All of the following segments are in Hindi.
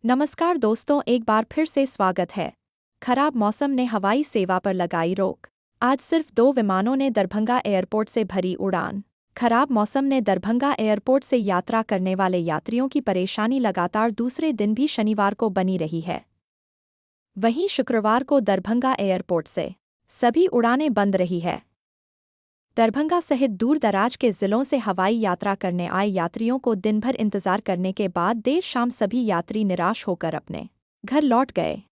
नमस्कार दोस्तों, एक बार फिर से स्वागत है। खराब मौसम ने हवाई सेवा पर लगाई रोक। आज सिर्फ 2 विमानों ने दरभंगा एयरपोर्ट से भरी उड़ान। खराब मौसम ने दरभंगा एयरपोर्ट से यात्रा करने वाले यात्रियों की परेशानी लगातार दूसरे दिन भी शनिवार को बनी रही है। वहीं शुक्रवार को दरभंगा एयरपोर्ट से सभी उड़ानें बंद रही है। दरभंगा सहित दूर दराज के जिलों से हवाई यात्रा करने आए यात्रियों को दिन भर इंतजार करने के बाद देर शाम सभी यात्री निराश होकर अपने घर लौट गए।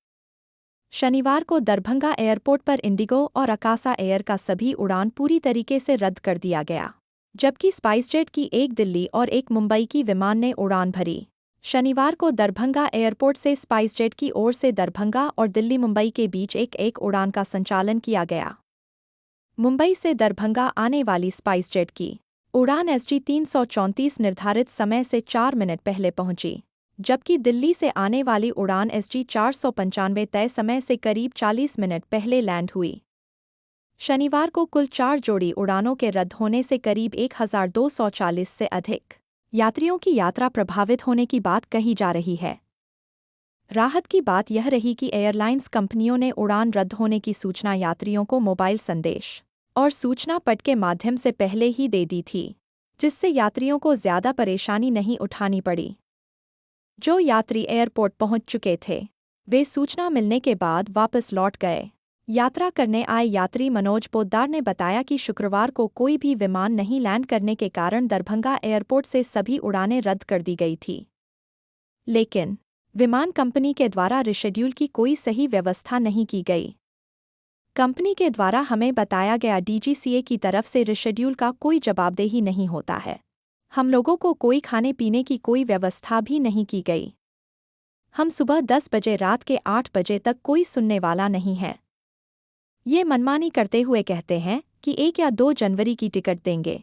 शनिवार को दरभंगा एयरपोर्ट पर इंडिगो और अकासा एयर का सभी उड़ान पूरी तरीके से रद्द कर दिया गया, जबकि स्पाइसजेट की एक दिल्ली और एक मुंबई की विमान ने उड़ान भरी। शनिवार को दरभंगा एयरपोर्ट से स्पाइसजेट की ओर से दरभंगा और दिल्ली मुंबई के बीच एक उड़ान का संचालन किया गया। मुंबई से दरभंगा आने वाली स्पाइसजेट की उड़ान SG 334 निर्धारित समय से 4 मिनट पहले पहुंची, जबकि दिल्ली से आने वाली उड़ान SG 495 तय समय से करीब 40 मिनट पहले लैंड हुई। शनिवार को कुल 4 जोड़ी उड़ानों के रद्द होने से करीब 1240 से अधिक यात्रियों की यात्रा प्रभावित होने की बात कही जा रही है। राहत की बात यह रही कि एयरलाइंस कंपनियों ने उड़ान रद्द होने की सूचना यात्रियों को मोबाइल संदेश और सूचना पट के माध्यम से पहले ही दे दी थी, जिससे यात्रियों को ज़्यादा परेशानी नहीं उठानी पड़ी। जो यात्री एयरपोर्ट पहुंच चुके थे, वे सूचना मिलने के बाद वापस लौट गए। यात्रा करने आए यात्री मनोज पोद्दार ने बताया कि शुक्रवार को कोई भी विमान नहीं लैंड करने के कारण दरभंगा एयरपोर्ट से सभी उड़ानें रद्द कर दी गई थी। लेकिन विमान कंपनी के द्वारा रिशेड्यूल की कोई सही व्यवस्था नहीं की गई। कंपनी के द्वारा हमें बताया गया DGCA की तरफ से रिशेड्यूल का कोई जवाबदेही नहीं होता है। हम लोगों को कोई खाने पीने की कोई व्यवस्था भी नहीं की गई। हम सुबह 10 बजे रात के 8 बजे तक कोई सुनने वाला नहीं है। ये मनमानी करते हुए कहते हैं कि 1 या 2 जनवरी की टिकट देंगे।